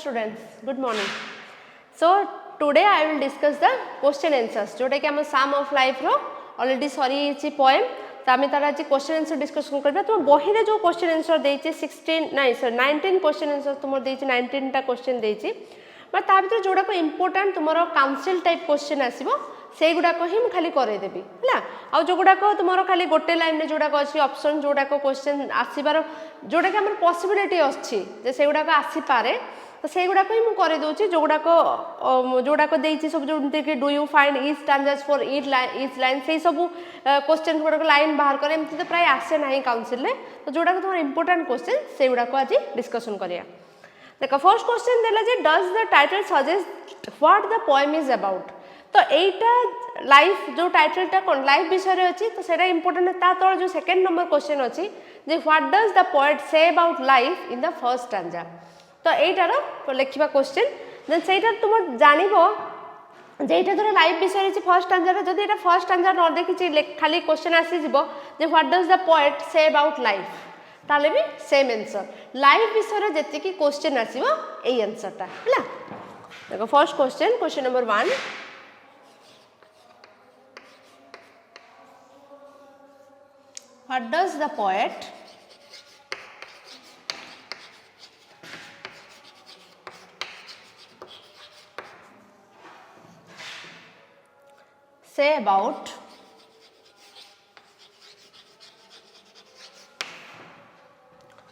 students, good morning. So today I will discuss the question answers जोटा कि हम psalm of life row already सरी छि poem तो आम तार आज क्वेश्चन आंसर डिस्कशन करबा तुम बही रे जो क्वेश्चन आंसर देछि 16 नहीं सर 19 क्वेश्चन आंसर तुम देछि 19 टा क्वेश्चन देछि बट ता भीतर जोडा को इंपोर्टेंट तुमरो काउंसिल टाइप क्वेश्चन आसीबो से गुडा को ही मु खाली करे देबी हला आ जो गुडा को तुमरो खाली गोटे लाइन रे जोडा को अछि ऑप्शन जोडा को क्वेश्चन आसीबार जोडा कि हमर पॉसिबिलिटी अछि जे से गुडा को आसी पारे तो से गुडा को ही मु करे दोछि जोडा को देछि सब जो कि do you find each standards for each line से सब क्वेश्चन गुडा को लाइन बाहर करे एमति तो प्राय आसे नाही काउंसिल रे तो जोडा को तुमर इंपोर्टेंट क्वेश्चन से गुडा को आज डिस्कशन करिया देखो फर्स्ट क्वेश्चन देला जे does the title suggest what the poem is about तो एटा लाइफ जो टाइटल टा कोन लाइफ विषय रे अछि तो सेटा इंपोर्टेंट ता तळ जो सेकंड नंबर क्वेश्चन अछि जे what does the poet say about life in the first stanza तो एटार लिखिबा क्वेश्चन देन सेटा तुम जानिबो जे एटा तोर लाइफ विषय रे फर्स्ट स्टैंजा रे जदि एटा फर्स्ट स्टैंजा न देखि खाली क्वेश्चन आसी जिवो जे what does the poet say about life ताले भी सेम आंसर लाइफ विषय रे जति की क्वेश्चन आसीबो ए आंसर ता हला देखो first question number 1 What does the poet say about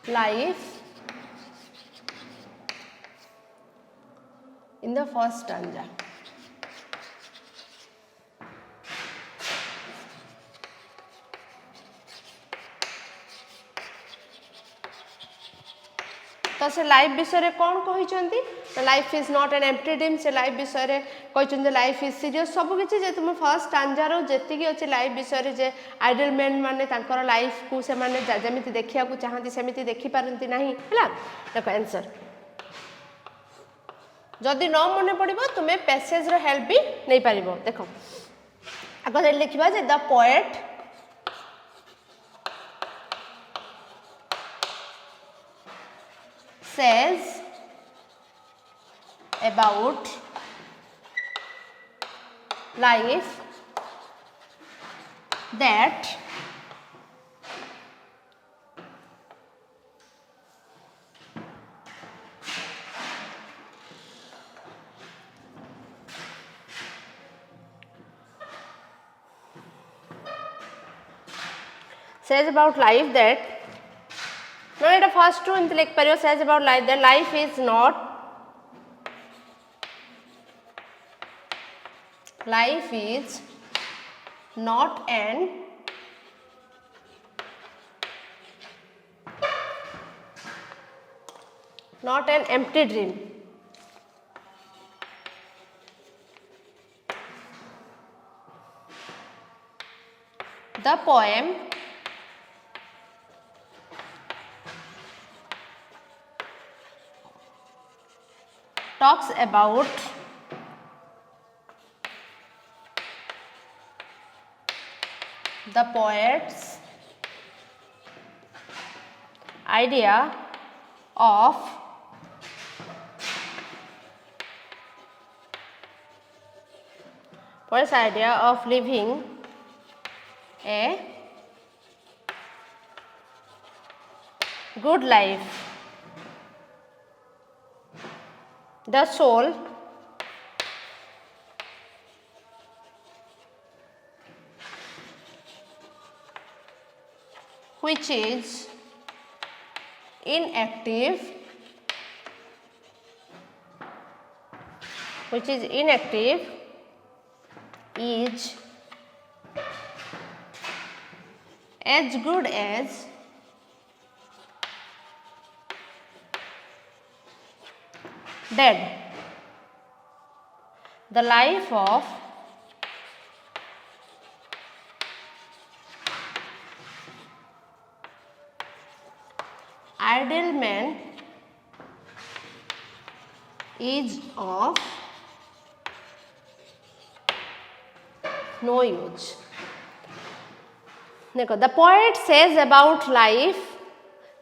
life in the first stanza? तो से लाइफ विषय रे कौन कहिचंती तो life is not an empty dream से लाइफ विषय रे कहिचंती लाइफ इज सीरियस सब किछि जे तुम फर्स्ट स्टैंजा रो जेति की अछि लाइफ विषय रे जे आइडल मैन माने तांकर लाइफ को से माने जेमिति देखिया को चाहंती सेमिति देखि पारंती नाही हला देखो आंसर जदि न मने पड़िबो तुमे पैसेज रो हेल्प भी नै पारिबो देखो आगे लिखिबा जे the poet says about life that says about life that no it first to intellect pario says about life that life is not an empty dream the poem talks about the poet's idea of living a good life. The soul which is inactive is as good as dead. The life of idle man is of no use. देखो, the poet says about life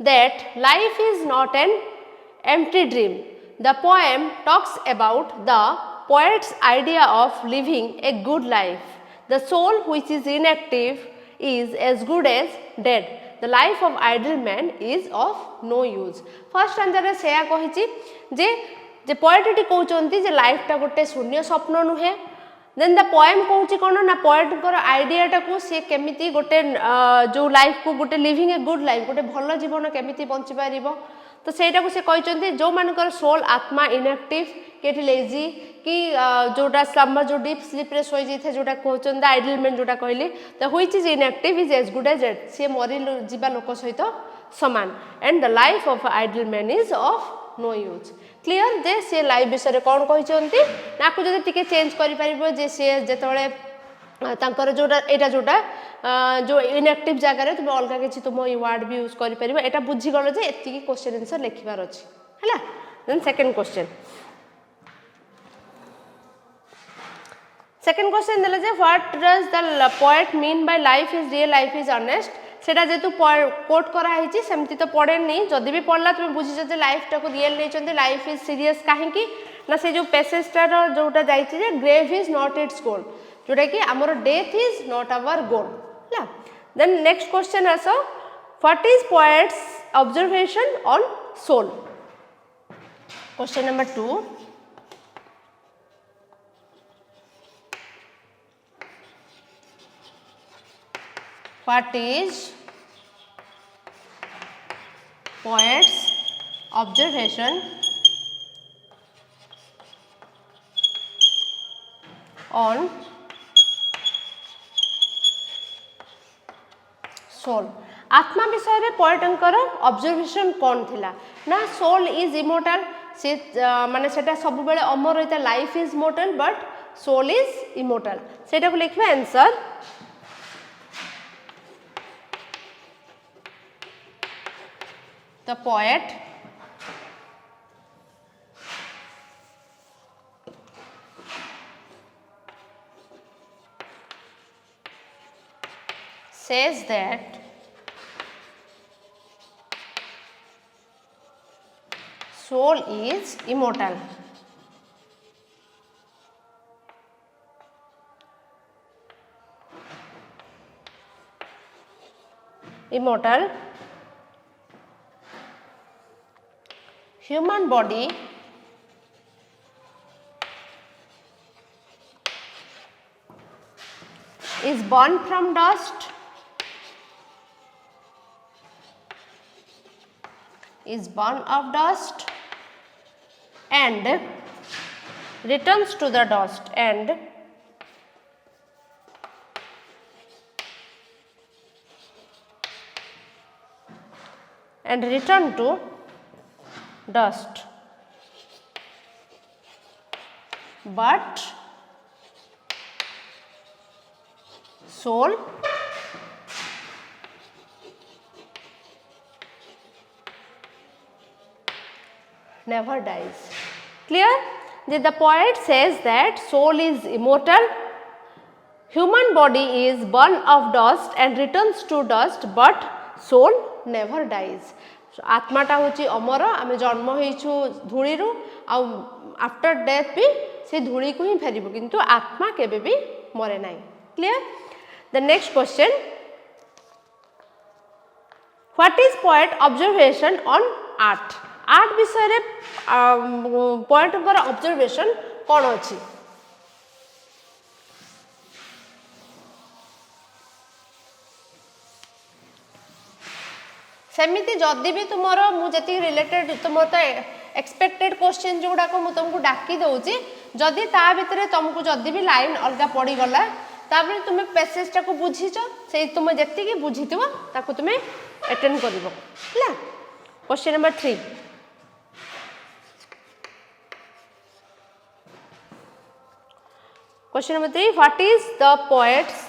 that life is not an empty dream. The poem talks about the poet's idea of living a good life. The soul which is inactive is as good as dead. The life of idle man is of no use. First answer रे सेया कहिछि जे poet कहउचंती जे life टा गोटे शून्य स्वप्न नुहे. Then the poem कहउछि कोन ना poet कर idea टा को से केमिति गोटे जो लाइफ को गोटे लिविंग ए गुड लाइफ गोटे भल जीवन केमिति बंची पारिबो. तो सेटा को से कहउचंती जो मानकर सोल आत्मा इनएक्टिव केठी लेजी कि जोटा स्लम्बर जो डीप स्लीप रे सोई जैथे जोटा कहउचंद आइडलमेंट जोटा कहली the which is inactive is as good as dead. से मरी जीवा लोक सहित समान. And the life of idle man is of no use. Clear जे से लाइफ विषय कौन कहते नाकू जब टी चेंज कर जे सी जिते तांकर जोटा एटा जोटा जो इनएक्टिव जगह तुम अलग किसी तुम वर्ड भी यूज कर एटा बुझीगल जे एति क्वेश्चन आंसर लिखबार अछि हैला. देन सेकंड क्वेश्चन देले जे what does the poet mean by life is real life is honest. सेटा जेतु कोट करा हिची सेमती तो पढ़े नहीं जदि भी पढ़ला तुम बुझिछ जे लाइफ टा को रियल नहीं लाइफ इज सीरियस काहे की ना से जो पैसेज टा जोटा जाईची जे grave is not its goal जोटा कि हमर death is not our goal ला. देन नेक्स्ट क्वेश्चन आसो what is poet's observation on soul. Question number 2. What is poet's observation on soul. आत्मा विषय रे पोएटंकर ऑब्जर्वेशन कौन थिला ना सोल इज इमोर्टल से माने सेटा सब बेले अमर रहता life is mortal but soul is immortal. सेटा को लिखबे answer the poet says that soul is immortal. Human body is born from dust, and returns to the dust and return to dust, but soul never dies. Clear? The poet says that soul is immortal, human body is born of dust and returns to dust, but soul never dies. आत्माटा हूँ अमर आम जन्म हो धूली after death भी से धूली को ही फेर किंतु आत्मा केबे भी मरे ना. Clear? The next question what is poet observation on art. Art विषय पोएट ऑब्जर्वेशन कौन अच्छी. सेमिति जदि भी तुमर मुझे रिलेटेड तुम तो एक्सपेक्टेड क्वेश्चन जो गुड़ाक मुझे तुमको डाकी दौची जदि ता भितर तुमको जदि भी लाइन अलग पड़गला तापर तुम पैसेजटा को बुझीच से तुम जी बुझी तुम अटेंड कर. Question number 3. Question number 3 what is the poets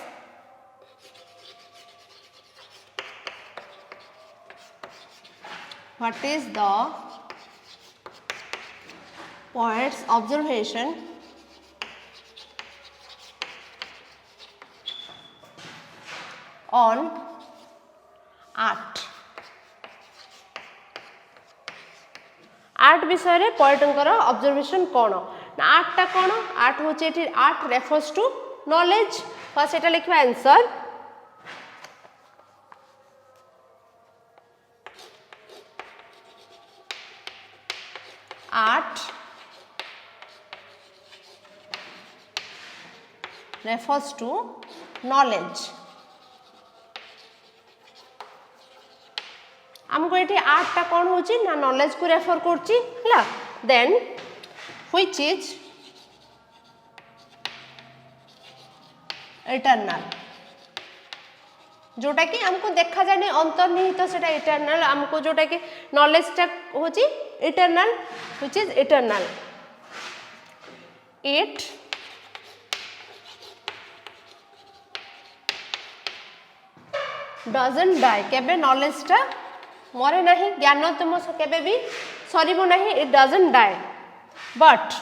observation on art. Art विषय पोएटंकर ऑब्जर्वेशन कौन ना आर्टटा कौन आर्ट होची एठी art refers to knowledge first एटा लिखबा answer art refers to knowledge हमको ये आर्टटा कौन होची ना नॉलेज को रेफर करची हला देन व्हिच इज इटर्नल जोटा कि हमको देखा जाने अंतर्निहित सेटा इटर्नल हमको जोटा कि नॉलेजटा होची eternal which is eternal it doesn't die केबे नॉलेजटा मरे नहीं ज्ञान तुम केबे भी सरीबो नहीं इट डजंट डाई बट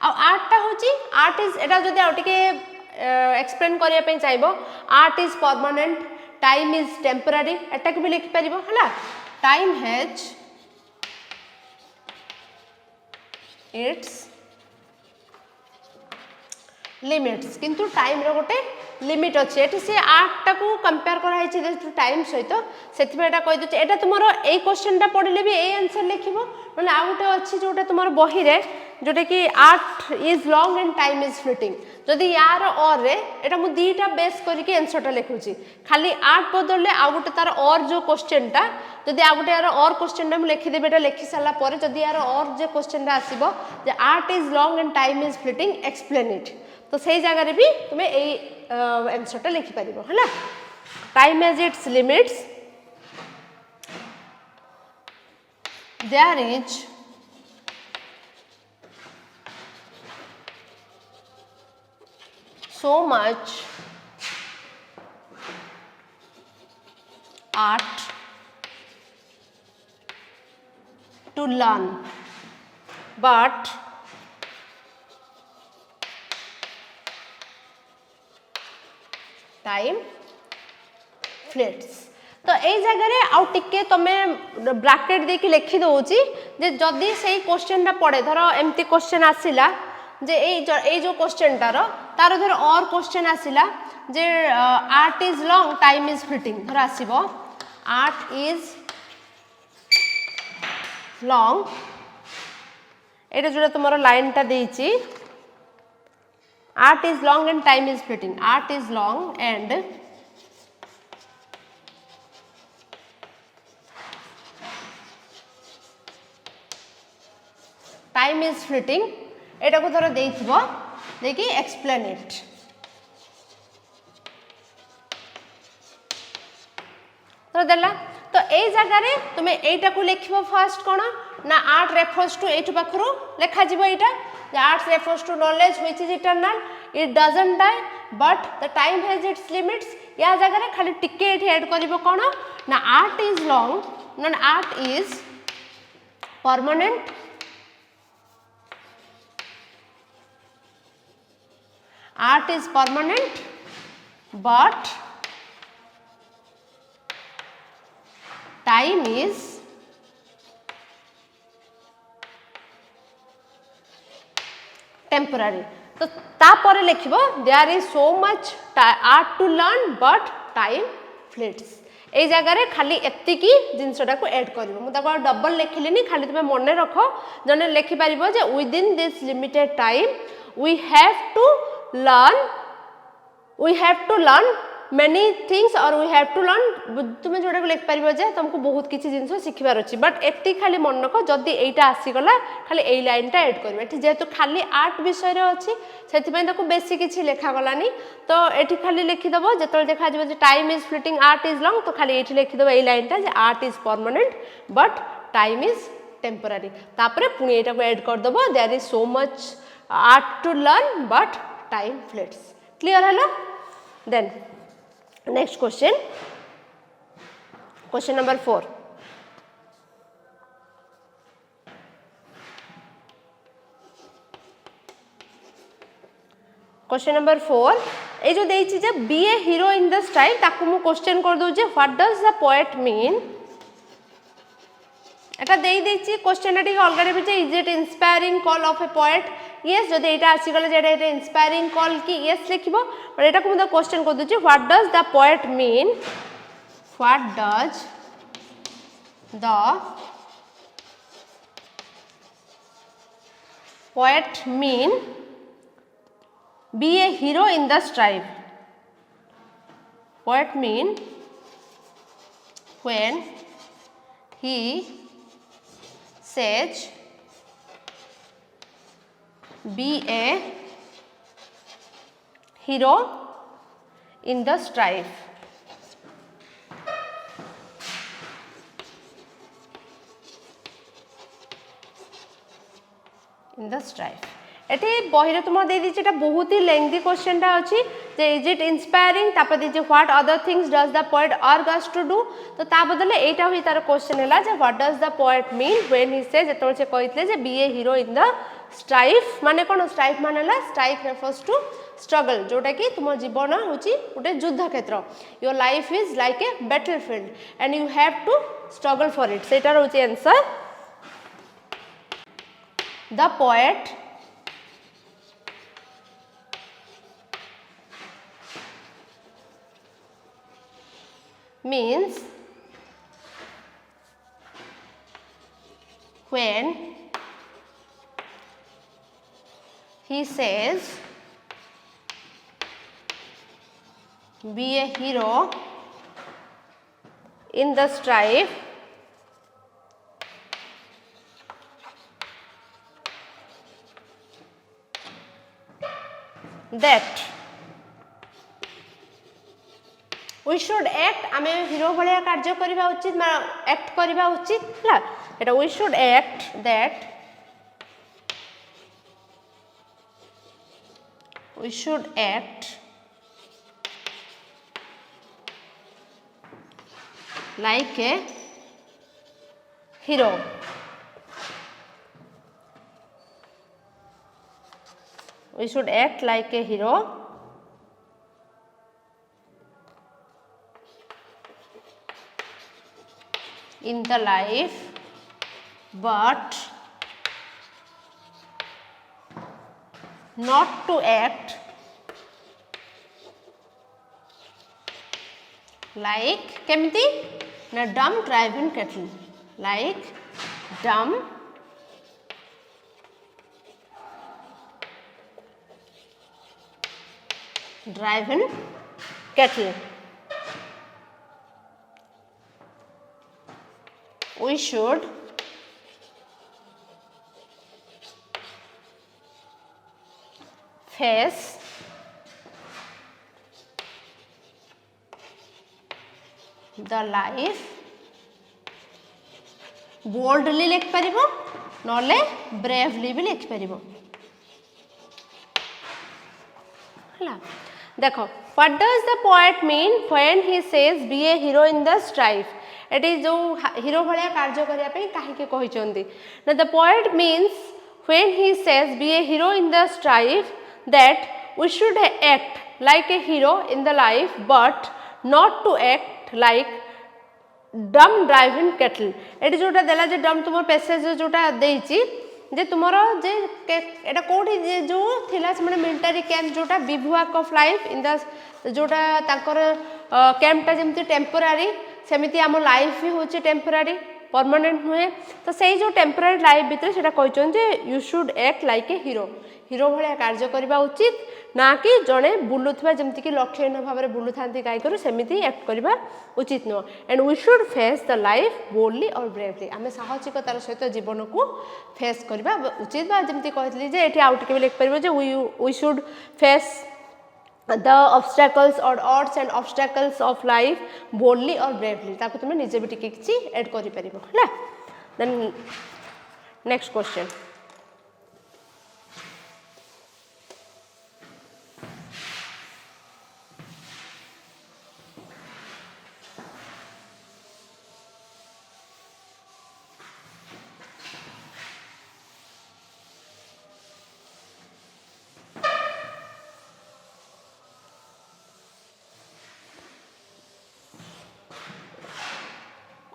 आर्टटा होची आर्ट इज एटा जदि आउ टिके एक्सप्लेन करिया पे चाहबो art is permanent time is temporary एटा के भी लिखि परिबो हला टाइम हैज इट्स लिमिट्स किंतु टाइम रो गोटे लिमिट अच्छे एटी से आर्टटा को कंपेयर करा है जेतु टाइम सहित सेति एटा कहि दउछ एटा तुमरो एई क्वेश्चनटा पढिले भी एई आंसर लिखिबो नले आ गोटे अछि जोटा तुमरो बही रे जोटा कि art is long and time is flitting जदि यार और रे एटा मु दीटा बेस करके आंसरटा लिखुची खाली आर्ट बदलले आ गोटे तार और जो क्वेश्चनटा जदि आ गोटे यार और क्वेश्चनटा मु लिखि देबे एटा लिखि साला परे जदि यार और जे क्वेश्चनटा आसीबो जे art is long and time is fleeting explain it तो सही जगह भी तुम्हें यही आंसरटा लिखि पारिबो हला time has its limits there is so much art to learn but time fleets तो यही जगह आउ टिके तमे ब्रैकेट देकी लिखि दउची जे जदी सेही क्वेश्चनटा पड़े धर एमती क्वेश्चन आसिला जे ए जो क्वेश्चनटा रो तार धर और क्वेश्चन आसिला जे art is long time is fleeting धर आसीबो आर्ट इज लॉन्ग एटा जोटा तुमरो लाइनटा देइची art is long and time is fleeting art is long and time is fleeting एटा को थोड़ा देइथिबो देखि explain it तो देला तो ए जगह रे तुमे एटा को लिखिबो फर्स्ट कोन ना आर्ट रेफर्स टू एटु पाखरु लेखा जिवो एटा the art refers to knowledge which is eternal it doesn't die but the time has its limits या जगह रे खाली टिके एठी ऐड करिवो कोन ना art is long ना art is permanent art is permanent but time is temporary तो तापर लिखिबो there is so much art to learn but time fleets ए जगह रे खाली एति की जिंसटा को ऐड करिवो मु ताको डबल लिखिलिनी खाली तुमे मने रखो जने लिखि परिबो जे within this limited time we have to learn many things or we have to learn तुमे जोडा को लिख परिबो जे तुमको बहुत किछि जिंस सिखिबार अछि बट एति खाली मन रखो जदी एटा आसी गला खाली एई लाइनटा ऐड करबे एठी जेतु खाली आर्ट विषय रे अछि सेति पय ताको बेसी किछि लेखा गलानी तो एठी खाली लिखि दबो जेतल देखा जबो जे time is fleeting art is long तो खाली एठी लिखि दबो एई लाइनटा जे art is permanent but time is temporary तापरे पुनी एटा को ऐड कर दबो there is so much art to learn but time flits clear हला then next question number 4 question number 4 ये जो देइछि जे be a hero in the strife ताकू मु क्वेश्चन कर दउ जे what does the poet mean एटा देई देछि क्वेश्चन एटी अलग रे is it inspiring call of a poet yes जदि एटा आसी गले जे एटा इंस्पायरिंग कॉल की यस लिखिबो बट एटा को मु क्वेश्चन कर दउ जे what does the poet mean what does the poet mean be a hero in the strife poet mean when he says be a hero in the strife in the strife eighty बहिरे तुम दे दीजिए एटा बहुत ही lengthy question टा अछि जे is it inspiring तापर दीजिए what other things does the poet अर्ग us to do तो ता बदले एटा हुई तार क्वेश्चन हैला जे what does the poet mean when he say जेतोल से कहितले जे be a hero in the strife माने कोन स्ट्राइफ माने ला स्ट्राइफ रेफर्स टू स्ट्रगल जोटा कि तुम जीवन होची गोटे युद्ध क्षेत्र your life is like a battlefield and you have to struggle for it सेटा होची answer the poet means when he says be a hero in the strife that we should act आमे हीरो भलिया कार्य करिबा उचित act करिबा उचित हला एटा we should act that we should act like a hero we should act like a hero in the life but not to act like केमती ना dumb driven cattle like dumb driven cattle we should face the life boldly लिख परिबो नले bravely भी लिख परिबो हला देखो what does the poet mean when he says be a hero in the strife एटी जो हीरो भलिया कार्य करिया पे काहे के कहि चंदी ना the poet means when he says be a hero in the strife that we should act like a hero in the life but not to act like dumb driving cattle एटी जोटा देला जे डम तुम पैसेज जोटा देइची जे तुमरो जे एटा कोठी जे जो थिला से मिलिटरी कैंप जोटा बिभुआक ऑफ लाइफ इन द जोटा ताकर कैंपटा जेमती टेम्पोरारी सेमिति आम लाइफ भी होची टेम्पोरारी परमानेंट नुहे तो सही जो टेम्पोरारी लाइफ भितर सेटा कहचन जे you should act like a hero hero भलिया कार्य करबा उचित ना कि जड़े बुलुवा जमती कि लक्ष्यहीन भाव में बुलू था गाई करू सेमती एक्ट करबा उचित नुह and we should face the life boldly और ब्रेवली आम साहसिकतार सहित जीवन को फेस करबा उचित बा जमती कहली जे एठी आउट के लिख परबो जे we should face the obstacles or odds and obstacles of life boldly or bravely ताको तुम निजे भी टिके किछि ऐड करि परिबो हला then next question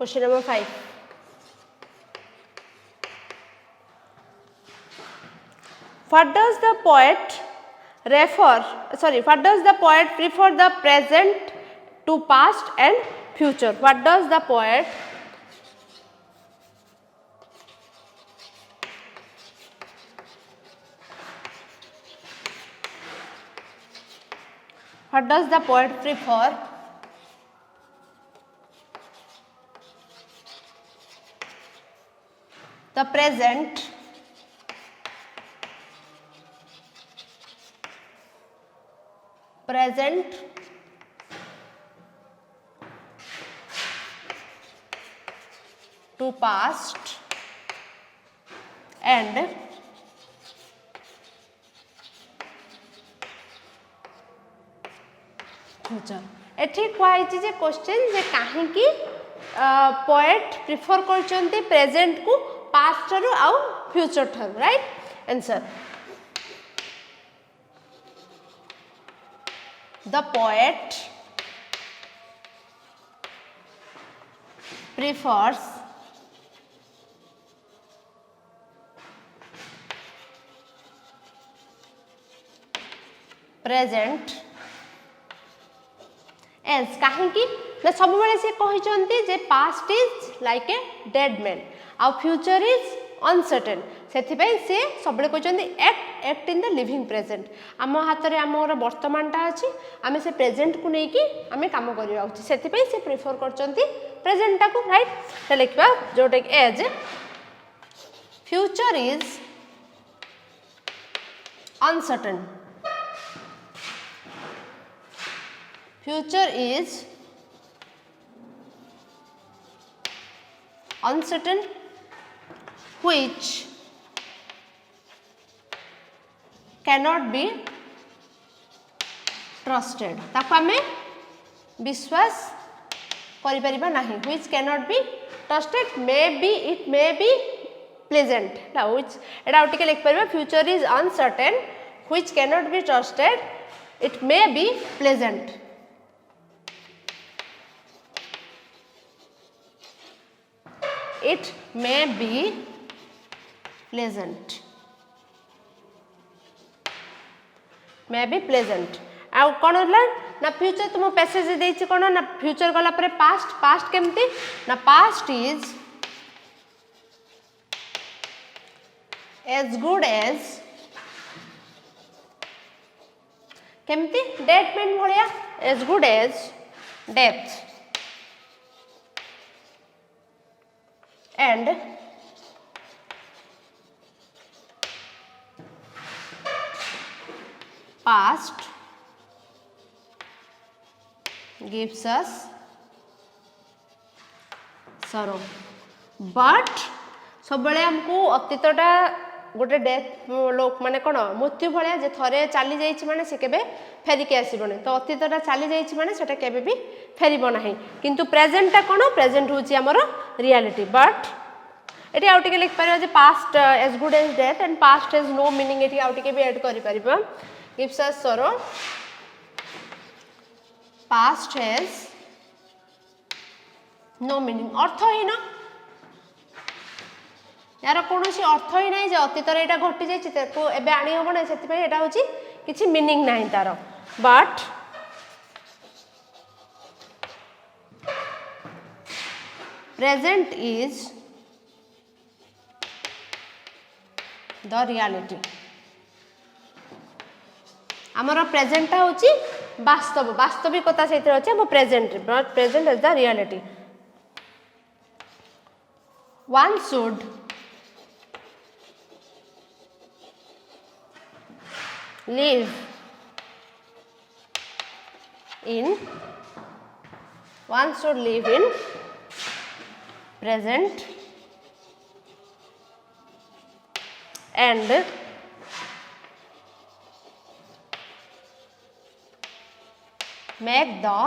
Question number 5. What does the poet what does the poet prefer the present to past and future? What does the poet prefer the present to past and future? एठी कहैछि जे question जे काहे की poet prefer करचंती present को past रु आउ future थर, right? Answer, the poet prefers present as काहेकि ना सब बेले से कहिचंती जे past is like a dead man आ फ्यूचर इज अनसर्टेन, सेथिपाई से सबले कहचंती act in the living present. आम हाथ में आमर वर्तमानटा अच्छी, आम से प्रेजेंट को लेकिन आम कम करवा उचित, सेथिपाई से प्रिफर करचंती प्रेजेंटा को, राइट? तो लिखा जोटा कि as future is uncertain, future is uncertain which cannot be trusted, ताको आमे विश्वास करि परिबा नाही, which cannot be trusted, it may be pleasant, ना which एटा ओटिके लिख परिबा future is uncertain which cannot be trusted, it may be pleasant। It may be pleasant, may be pleasant। आ कौन होला ना फ्यूचर तुम पैसेज देछि कोन ना फ्यूचर गला परे पास्ट केमती ना past is as good as केमती डेथ मैन भलिया as good as death and past gives us sorrow, but सब बेले हमको अतीतटा गोटे डेथ लोक माने कोन मृत्यु भलिया जे थरे चली जाइछि माने से केबे फेरी के आसीबोनी, तो अतीतटा चली जाइछि माने सेटा केबे भी फेरिबो नाही, किंतु प्रेजेंटटा कोन प्रेजेंट होछि हमर रियलिटी। बट एटी आउ टिके लिख परिबा जे past as good as death and past has no meaning, एटी आउ टिके भी ऐड करि परिबा गिव्स अस सरो, पास्ट हैज नो मीनिंग, अर्थहीन, यार कौनसी अर्थ ही नहीं जे अतीत एटा घटी जाइए एबे आनी हम ना, से एटा होची किछि मीनिंग नहीं तार। But present is the reality, आमर प्रेजेंटा होची वास्तव, वास्तविकता से अच्छे हम present, but present is the reality. One should live in, one should live in present and make the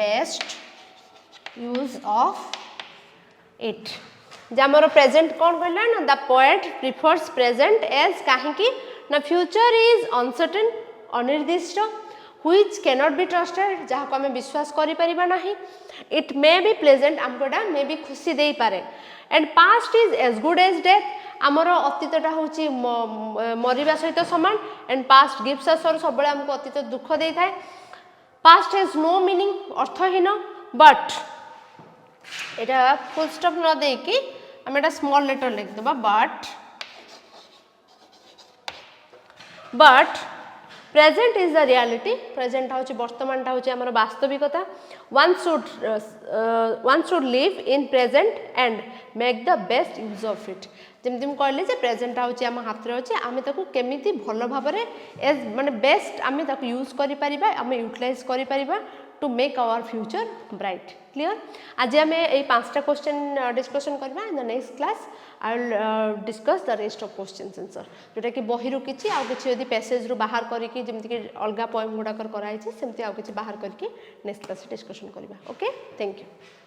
best use of it। जमरो प्रेजेंट कौन कहला ना, the poet prefers present as काहेकि ना फ्यूचर इज अनसर्टेन अनिर्दिष्ट, which cannot be trusted जहाँ को आम विश्वास करिपरिबा नाही it may be pleasant आमको एटा मे बी खुशी देई पारे and past is as good as death आमर अतीतटा होची मरिबा सहित समान and past gives us और सबले हमको अतीत दुख देई थाए past has no meaning अर्थहीन but एटा फुल स्टॉप न दे कि हम एटा स्मॉल लेटर लिख देबा but present is the reality present होची वर्तमान टा होची हमर वास्तविकता one should live in present and make the best use of it जेमति हम कहले जे प्रेजेंट होची हम हाथ रे होची आमे ताकू केमिति भलो भाबरे एज माने बेस्ट आमे ताकू यूज करि परिबा आमे यूटिलाइज करि परिबा to make our future bright clear आज हमें ए पांचटा क्वेश्चन डिस्कशन करबा in the next class I will discuss the rest of questions answer जोटा कि बही रु किछि आ किछि यदि पैसेज रु बाहर करी कि जेमति कि अलगा पोएम गुडा कर कराई छि सेमति आ किछि बाहर करके नेक्स्ट क्लास डिस्कशन करबा ओके थैंक यू